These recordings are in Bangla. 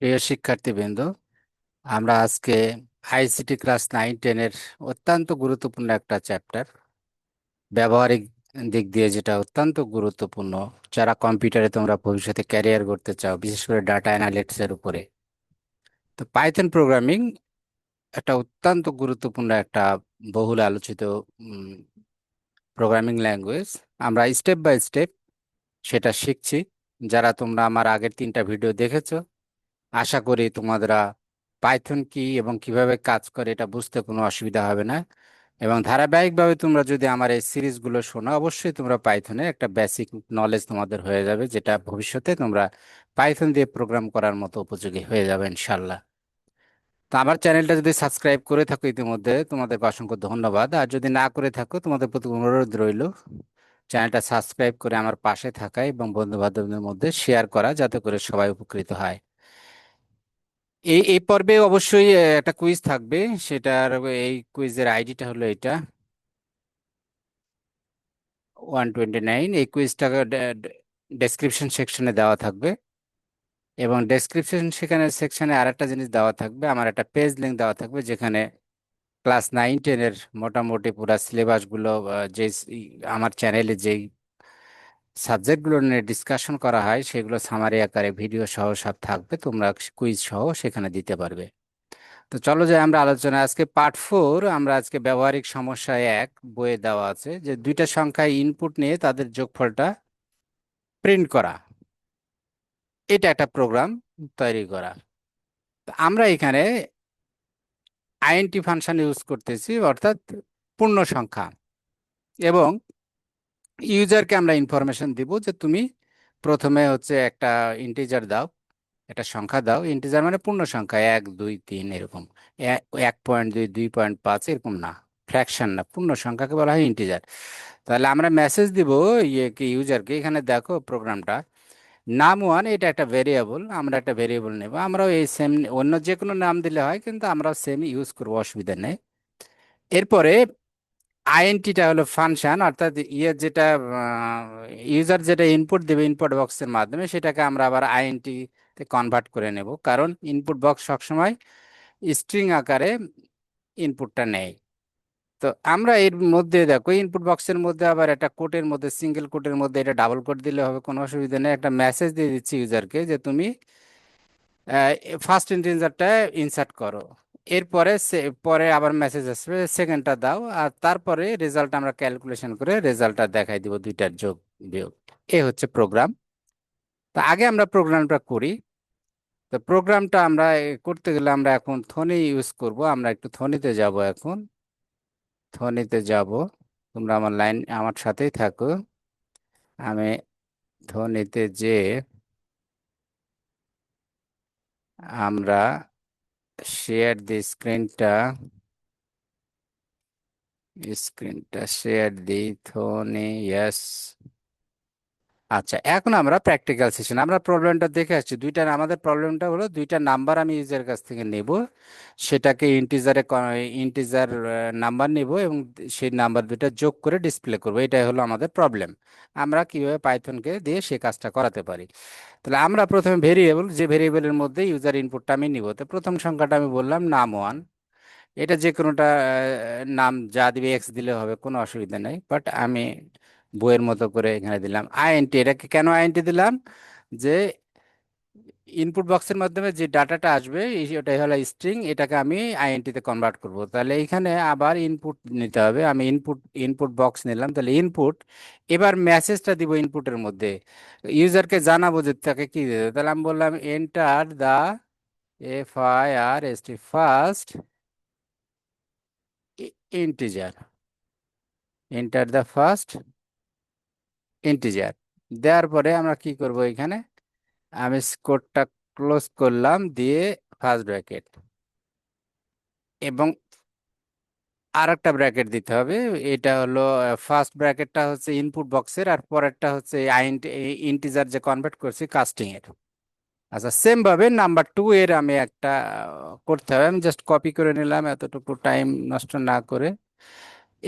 প্রিয় শিক্ষার্থীবৃন্দ, আমরা আজকে আইসিটি ক্লাস 9-10-এর অত্যন্ত গুরুত্বপূর্ণ একটা চ্যাপ্টার, ব্যবহারিক দিক দিয়ে যেটা অত্যন্ত গুরুত্বপূর্ণ, যারা কম্পিউটারে তোমরা ভবিষ্যতে ক্যারিয়ার করতে চাও, বিশেষ করে ডাটা অ্যানালিটিক্স এর উপরে। তো পাইথন প্রোগ্রামিং একটা অত্যন্ত গুরুত্বপূর্ণ একটা বহুল আলোচিত প্রোগ্রামিং ল্যাঙ্গুয়েজ। আমরা স্টেপ বাই স্টেপ সেটা শিখছি। যারা তোমরা আমার আগের 3টা ভিডিও দেখেছো, আশা করি তোমাদের পাইথন কি এবং কিভাবে কাজ করে এটা বুঝতে কোনো অসুবিধা হবে না। এবং ধারাবাহিকভাবে তোমরা যদি আমার এই সিরিজগুলো শোনো, অবশ্যই তোমরা পাইথনে একটা বেসিক নলেজ তোমাদের হয়ে যাবে, যেটা ভবিষ্যতে তোমরা পাইথন দিয়ে প্রোগ্রাম করার মতো উপযোগী হয়ে যাবে ইনশাল্লাহ। তো আমার চ্যানেলটা যদি সাবস্ক্রাইব করে থাকো ইতিমধ্যে, তোমাদেরকে অসংখ্য ধন্যবাদ। আর যদি না করে থাকো, তোমাদের প্রতি অনুরোধ রইল চ্যানেলটা সাবস্ক্রাইব করে আমার পাশে থাকা এবং বন্ধু বান্ধবদের মধ্যে শেয়ার করা, যাতে করে সবাই উপকৃত হয়। এই পর্বে অবশ্যই একটা কুইজ থাকবে। সেটার এই কুইজের আইডিটা হলো এটা 129। এই কুইজটা ডেসক্রিপশন সেকশনে দেওয়া থাকবে, এবং ডেসক্রিপশন সেকশনে আর একটা জিনিস দেওয়া থাকবে, আমার একটা পেজ লিংক দেওয়া থাকবে, যেখানে ক্লাস 9-10-এর মোটামুটি পুরো সিলেবাসগুলো, যে আমার চ্যানেলে যেই সাবজেক্টগুলো নিয়ে ডিসকাশন করা হয় সেগুলো সামারি আকারে ভিডিও সহ সব থাকবে, তোমরা কুইজ সহ সেখানে দিতে পারবে। তো চলো যাই আমরা আলোচনা। আজকে পার্ট 4। আমরা আজকে ব্যবহারিক সমস্যায় 1 বইয়ে দেওয়া আছে যে দুইটা সংখ্যায় ইনপুট নিয়ে তাদের যোগফলটা প্রিন্ট করা, এটা একটা প্রোগ্রাম তৈরি করা। তো আমরা এখানে আইএনটি ফাংশন ইউজ করতেছি, অর্থাৎ পূর্ণ সংখ্যা, এবং ইউজারকে আমরা ইনফরমেশন দিব যে তুমি প্রথমে হচ্ছে একটা ইন্টিজার দাও, একটা সংখ্যা দাও। ইন্টিজার মানে পূর্ণ সংখ্যা, 1 2 3 এরকম, 1.2 2.5 এরকম না, ফ্র্যাকশন না, পূর্ণ সংখ্যাকে বলা হয় ইন্টিজার। তাহলে আমরা মেসেজ দিব ইয়েকে, ইউজারকে, এখানে দেখো প্রোগ্রামটা নাম 1, এটা একটা ভেরিয়েবল, আমরা একটা ভেরিয়েবল নেব। আমরাও এই সেম, অন্য যে কোনো নাম দিলে হয়, কিন্তু আমরাও সেম ইউজ করবো, অসুবিধা নেই। এরপরে আইএনটিটা হলো ফাংশন, অর্থাৎ যেটা ইউজার যেটা ইনপুট দেবে ইনপুট বক্সের মাধ্যমে, সেটাকে আমরা আবার আইএনটি তে কনভার্ট করে নেব, কারণ ইনপুট বক্স সবসময় স্ট্রিং আকারে ইনপুটটা নেয়। তো আমরা এর মধ্যে দেখো, ইনপুট বক্সের মধ্যে আবার একটা কোটের মধ্যে, সিঙ্গেল কোটের মধ্যে, এটা ডাবল কোট দিলে হবে, কোনো অসুবিধা নেই। একটা মেসেজ দিয়ে দিচ্ছি ইউজারকে যে তুমি ফার্স্ট ইন্টিজারটা ইনসার্ট করো। এরপরে পরে আবার মেসেজ আসবে সেকেন্ডটা দাও, আর তারপরে রেজাল্ট আমরা ক্যালকুলেশন করে রেজাল্টটা দেখাই দিব, দুইটার যোগ বিয়োগ। এ হচ্ছে প্রোগ্রাম। তা আগে আমরা প্রোগ্রামটা করি। তো প্রোগ্রামটা আমরা করতে গেলে আমরা এখন থনি ইউজ করব। আমরা একটু থনিতে যাব এখন, থনিতে যাব। তোমরা আমার সাথেই থাকো। আমি থনিতে যে আমরা শেয়ার দি স্ক্রিনটা, স্ক্রিনটা শেয়ার দিই থনি, ইয়েস। আচ্ছা, এখন আমরা প্র্যাকটিক্যাল সেশন, আমরা প্রবলেমটা দেখে আসছি। আমাদের প্রবলেমটা হলো দুইটা নাম্বার আমি ইউজারের কাছ থেকে নেব, সেটাকে ইন্টিজার নাম্বার নেব, এবং সেই নাম্বার দুটো যোগ করে ডিসপ্লে করব। এটাই হলো আমাদের প্রবলেম। আমরা কিভাবে পাইথনকে দিয়ে সেই কাজটা করাতে পারি। তাহলে আমরা প্রথমে ভেরিয়েবল, যে ভেরিয়েবলের মধ্যে ইউজার ইনপুটটা আমি নিব, তো প্রথম সংখ্যাটা আমি বললাম নাম 1। এটা যে কোনোটা নাম যা দিবে, এক্স দিলে হবে, কোনো অসুবিধা নেই। বাট আমি বইয়ের মতো করে এখানে দিলাম আইএনটি। এটাকে কেন আইএনটি দিলাম? যে ইনপুট বক্সের মাধ্যমে যে ডাটাটা আসবে, ওটাই হলো স্ট্রিং, এটাকে আমি আইএনটি তে কনভার্ট করব। তাহলে এখানে আবার ইনপুট নিতে হবে। আমি ইনপুট বক্স নিলাম, তাহলে ইনপুট। এবার মেসেজটা দিব ইনপুটের মধ্যে, ইউজারকে জানাবো যে তাকে কি দিতে হবে। তাহলে আমি বললাম enter the FIRST first integer, enter the first integer. দেওয়ার পরে আমরা কি করব, এখানে আমি কোডটা ক্লোজ করলাম, দিয়ে ফার্স্ট ব্র্যাকেট, এবং আর একটা ব্র্যাকেট দিতে হবে। এটা হলো ফার্স্ট ব্র্যাকেটটা হচ্ছে ইনপুট বক্সের, আর পরেরটা হচ্ছে ইন্টিজার যে কনভার্ট করছি কাস্টিং এর। আচ্ছা, সেম ভাবে নাম্বার 2 এর আমি একটা করতে হবে। আমি জাস্ট কপি করে নিলাম, এতটুকু টাইম নষ্ট না করে।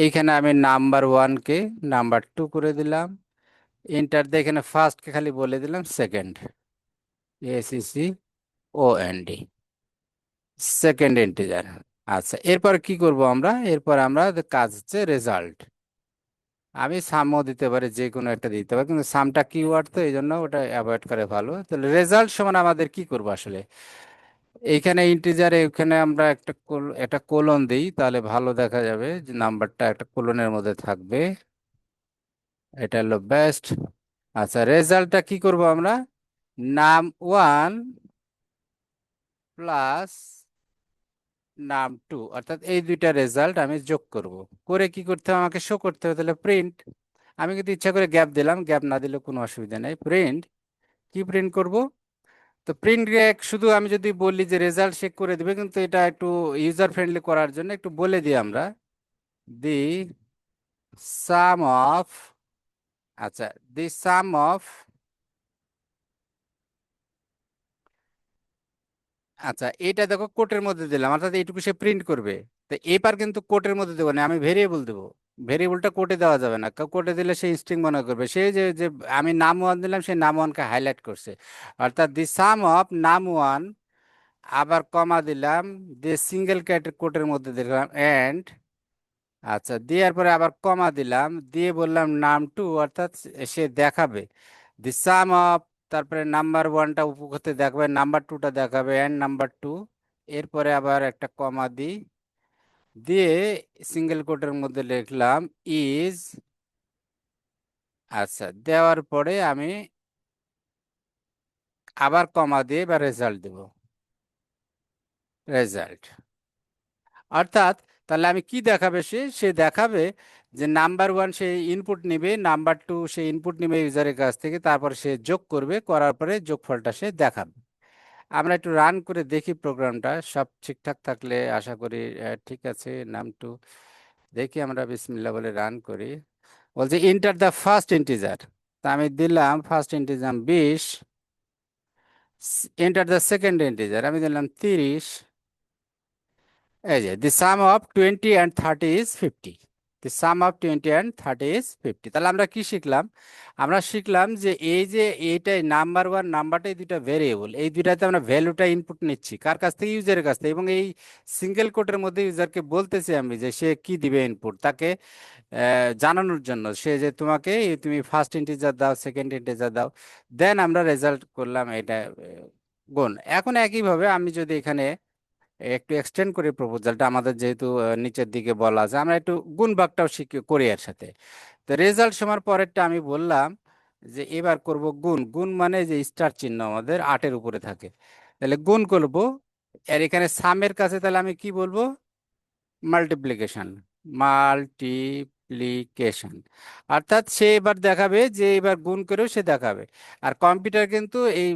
এইখানে আমি নাম্বার 1 কে নাম্বার 2 করে দিলাম, এন্টার দিয়ে এখানে ফার্স্টকে খালি বলে দিলাম second, ACC OND, second integer. আচ্ছা, এরপর কি করব আমরা? এরপর আমরা কাজ হচ্ছে রেজাল্ট। আমি সামও দিতে পারি, যে কোনো একটা দিতে পারি, কিন্তু সামটা কিওয়ার্ড তো এই জন্য ওটা অ্যাভয়েড করে ভালো। তাহলে রেজাল্ট সমান আমাদের কি করব আসলে? এইখানে ইন্টিজারে এখানে আমরা একটা কোলন দিই, তাহলে ভালো দেখা যাবে যে নাম্বারটা একটা কোলনের মধ্যে থাকবে। এটা হলো বেস্ট। আচ্ছা, রেজাল্টটা কি করব আমরা? নাম ওয়ান প্লাস নাম টু, অর্থাৎ এই দুইটা রেজাল্ট আমি যোগ করব। করে কি করতে হবে? আমাকে শো করতে হবে। তাহলে প্রিন্ট, আমি কিন্তু ইচ্ছা করে গ্যাপ দিলাম, গ্যাপ না দিলে কোনো অসুবিধা নেই। প্রিন্ট, কি প্রিন্ট করব? তো প্রিন্ট শুধু আমি যদি বলি যে রেজাল্ট চেক করে দিবে, কিন্তু এটা একটু ইউজার ফ্রেন্ডলি করার জন্য একটু বলে দিই আমরা, দি সাম অফ, আচ্ছা, দি সাম অফ, আচ্ছা এটা দেখো কোটের মধ্যে দিলাম, অর্থাৎ এইটুকু সে প্রিন্ট করবে। তো এবার কিন্তু কোটের মধ্যে দেবো না, আমি ভেরিয়েবল দেবো। ভেরিয়েবলটা কোটে দেওয়া যাবে না, কোটে দিলে সে স্ট্রিং মনে করবে। সে যে যে আমি নাম ওয়ান দিলাম, সেই নাম ওয়ানকে হাইলাইট করছে। অর্থাৎ দি সাম অফ নাম ওয়ান, আবার কমা দিলাম, দিয়ে সিঙ্গেল কোটের মধ্যে দিলাম এন্ড, আচ্ছা দেওয়ার পরে আবার কমা দিলাম, দিয়ে বললাম নাম টু, অর্থাৎ সে দেখাবে দি সাম অফ, তারপরে নাম্বার ওয়ানটা উপকথে দেখাবে, নাম্বার টুটা দেখাবে এন্ড নাম্বার টু। এরপরে আবার একটা কমা দিই, দিয়ে সিঙ্গেল কোটের মধ্যে লিখলাম ইজ, আচ্ছা দেওয়ার পরে আমি আবার কমা দিয়ে বা রেজাল্ট দেব, রেজাল্ট। অর্থাৎ তাহলে আমি কি দেখাবে? সে দেখাবে যে নাম্বার ওয়ান সে ইনপুট নিবে, নাম্বার টু সে ইনপুট নিবে ইউজারের কাছ থেকে, তারপর সে যোগ করবে, করার পরে যোগফলটা সে দেখাবে। আমরা একটু রান করে দেখি প্রোগ্রামটা, সব ঠিকঠাক থাকলে আশা করি ঠিক আছে। নাম টু, দেখি আমরা বিসমিল্লাহ বলে রান করি। বলছে ইন্টার দ্য ফার্স্ট ইন্টিজার, তা আমি দিলাম first integer 20। Enter the second integer, আমি দিলাম 30। এই যে the sum of 20 and 30 is 50, the sum of 20 and 30 is 50। তাহলে আমরা কি শিখলাম? আমরা শিখলাম যে এই যে এইটাই নাম্বার ওয়ান নাম্বারটাই দুইটা ভেরিয়েবল, এই দুইটাতে আমরা ভ্যালুটা ইনপুট নিচ্ছি কার কাছ থেকে? ইউজারের কাছ থেকে। এবং এই সিঙ্গেল কোটের মধ্যে ইউজারকে বলতেছি আমি যে সে কি দিবে ইনপুট, তাকে জানানোর জন্য সে যে তোমাকে তুমি ফার্স্ট ইন্টিজার দাও, সেকেন্ড ইন্টিজার দাও, দেন আমরা রেজাল্ট করলাম এটা গুণ। এখন একইভাবে আমি যদি এখানে একটু এক্সটেন্ড করি প্রপোজালটা, আমাদের যেহেতু নিচের দিকে বলা আছে, আমরা একটু গুণ ভাগটাও শিখি করি এর সাথে। তো রেজাল্ট সমান পরেরটা আমি বললাম যে এবার করব গুণ। গুণ মানে যে স্টার চিহ্ন আমাদের 8-এর উপরে থাকে, তাহলে গুণ করব। আর এখানে সামের কাছে তাহলে আমি কি বলবো? Multiplication, multiplication. অর্থাৎ সে এবার দেখাবে যে এবার গুণ করেও সে দেখাবে। আর কম্পিউটার কিন্তু এই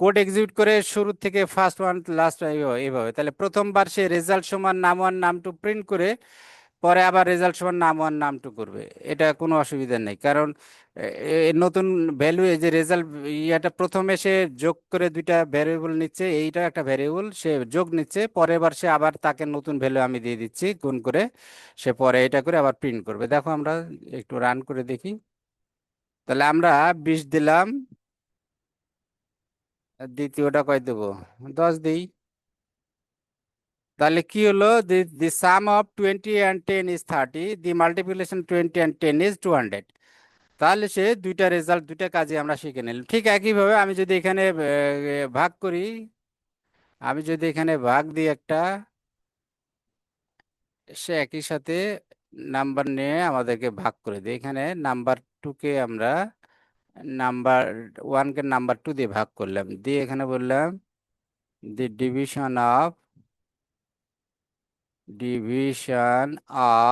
কোড এক্সিকিউট করে শুরু থেকে ফার্স্ট ওয়ান লাস্ট এইভাবে। তাহলে প্রথমবার সে রেজাল্ট সমান নাম ওয়ান নাম টু প্রিন্ট করে, পরে আবার রেজাল্ট সমান নাম ওয়ান নাম টু করবে। এটা কোনো অসুবিধা নেই, কারণ নতুন ভ্যালু, এই যে রেজাল্ট ইয়াটা প্রথমে সে যোগ করে দুইটা ভ্যারিয়েবল নিচ্ছে, এইটা একটা ভ্যারিয়েবল সে যোগ নিচ্ছে, পরের বার সে আবার তাকে নতুন ভ্যালু আমি দিয়ে দিচ্ছি গুণ করে, সে পরে এটা করে আবার প্রিন্ট করবে। দেখো আমরা একটু রান করে দেখি। তাহলে আমরা 20 দিলাম, আর দ্বিতীয়টা কয় দেবো? 10 দিই। তাহলে কি হলো? The sum of 20 and 10 is 30, the multiplication 20 and 10 is 200। তাহলে সে দুইটা রেজাল্ট, দুইটা কাজে আমরা শিখে নিলাম। ঠিক একইভাবে আমি যদি এখানে ভাগ করি, আমি যদি এখানে ভাগ দিই একটা, সে একই সাথে নাম্বার নিয়ে আমাদেরকে ভাগ করে দিই। এখানে নাম্বার টুকে আমরা নাম্বার ওয়ানকে নাম্বার টু দিয়ে ভাগ করলাম, দিয়ে এখানে বললাম the division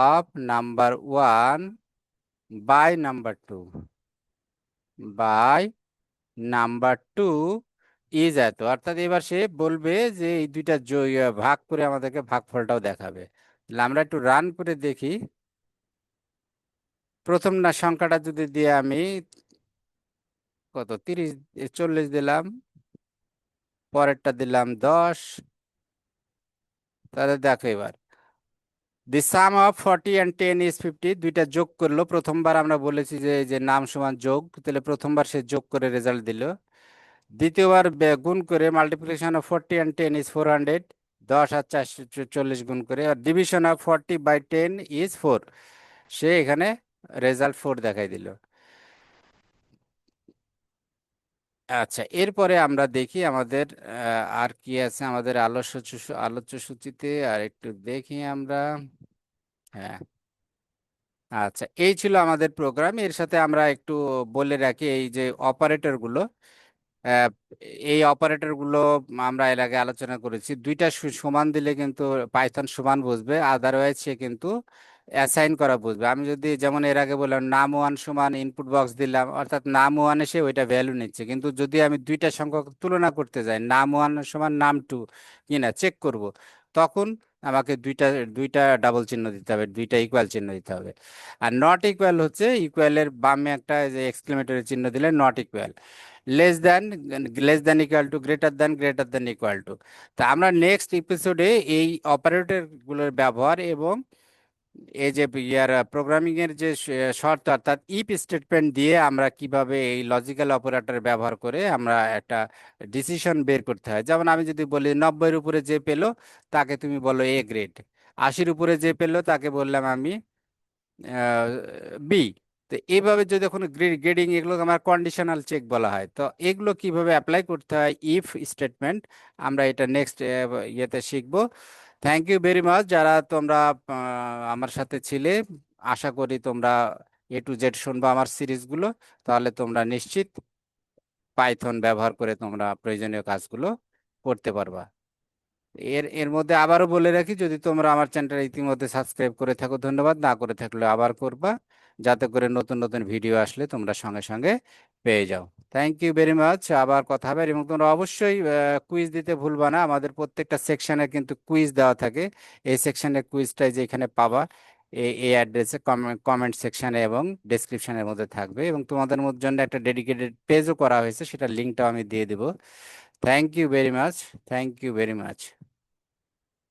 of number one by number two, by number two is এত। অর্থাৎ এবার সে বলবে যে এই দুইটা ভাগ করে আমাদেরকে ভাগফলটাও দেখাবে। তাহলে আমরা একটু রান করে দেখি। প্রথম না সংখ্যাটা যদি দিয়ে আমি কত 30 40 দিলাম, পরেরটা দিলাম 10, তাহলে দেখো এবার দি সাম অফ 40 and 10 ইজ 50, দুইটা যোগ করলো। প্রথমবার আমরা বলেছি যে এই যে নাম সমান যোগ, তাহলে প্রথমবার সে যোগ করে রেজাল্ট দিল। দ্বিতীয়বার গুণ করে মাল্টিপ্লিকেশন অফ 40 and 10 is 400, 10 আর 4 40 গুণ করে, আর ডিভিশন অফ 40/10 is 4। সে এখানে রেজাল্ট 4 দেখাই দিল। আচ্ছা, এরপরে আমরা দেখি আমাদের আর কি আছে আমাদের আলোচ্য সূচিতে, আর একটু দেখি আমরা। হ্যাঁ, আচ্ছা, এই ছিল আমাদের প্রোগ্রাম। এর সাথে আমরা একটু বলে রাখি এই যে অপারেটর গুলো, আহ, এই অপারেটর গুলো আমরা এর আগে আলোচনা করেছি। দুইটা সমান দিলে কিন্তু পাইথন সমান বুঝবে, আদারওয়াইজ সে কিন্তু অ্যাসাইন করা বুঝবে। আমি যদি যেমন এর আগে বললাম নাম ওয়ান সমান ইনপুট বক্স দিলাম, অর্থাৎ নাম ওয়ান এসে ওইটা ভ্যালু নিচ্ছে, কিন্তু যদি আমি দুইটা সংখ্যক তুলনা করতে যাই, নাম ওয়ান সমান নাম টু কিনা চেক করব, তখন আমাকে দুইটা দুইটা ডাবল চিহ্ন দিতে হবে, দুইটা ইকুয়াল চিহ্ন দিতে হবে। আর নট ইকুয়াল হচ্ছে ইকুয়ালের বামে একটা যে এক্সক্লেমেটরি চিহ্ন দিলে not equal. Less than, less than equal to, greater than, greater than equal to. তা আমরা নেক্সট এপিসোডে এই অপারেটর গুলোর ব্যবহার এবং এই যে ইয়ার প্রোগ্রামিং এর যে শর্ত, অর্থাৎ ইফ স্টেটমেন্ট দিয়ে আমরা কিভাবে এই লজিক্যাল অপারেটর ব্যবহার করে আমরা একটা ডিসিশন বের করতে হয়। যেমন আমি যদি বলি 90-এর উপরে যে পেলো তাকে তুমি বলো এ গ্রেড, 80-এর উপরে যে পেলো তাকে বললাম আমি বি। তো এইভাবে যদি কোনো গ্রেডিং, এগুলো আমার কন্ডিশনাল চেক বলা হয়। তো এগুলো কিভাবে অ্যাপ্লাই করতে হয় ইফ স্টেটমেন্ট, আমরা এটা নেক্সট ইয়েতে শিখবো। থ্যাংক ইউ ভেরি মাচ যারা তোমরা আমার সাথে ছিলে। আশা করি তোমরা A to Z শুনবা আমার সিরিজগুলো, তাহলে তোমরা নিশ্চিত পাইথন ব্যবহার করে তোমরা প্রয়োজনীয় কাজগুলো করতে পারবা। এর এর মধ্যে আবারও বলে রাখি, যদি তোমরা আমার চ্যানেলটা ইতিমধ্যে সাবস্ক্রাইব করে থাকো ধন্যবাদ, না করে থাকলে আবার করবা, যাতে করে নতুন নতুন ভিডিও আসলে তোমরা সঙ্গে সঙ্গে পেয়ে যাও। থ্যাংক ইউ ভেরি মাচ, আবার কথা হবে। এবং তোমরা অবশ্যই কুইজ দিতে ভুলবা না, আমাদের প্রত্যেকটা সেকশনে কিন্তু কুইজ দেওয়া থাকে। এই সেকশনের কুইজটাই যে এখানে পাবা, এই অ্যাড্রেসে কমেন্ট সেকশনে এবং ডেসক্রিপশনের মধ্যে থাকবে, এবং তোমাদের মধ্যে জন্য একটা ডেডিকেটেড পেজও করা হয়েছে, সেটা লিঙ্কটাও আমি দিয়ে দেবো। Thank you very much, thank you very much.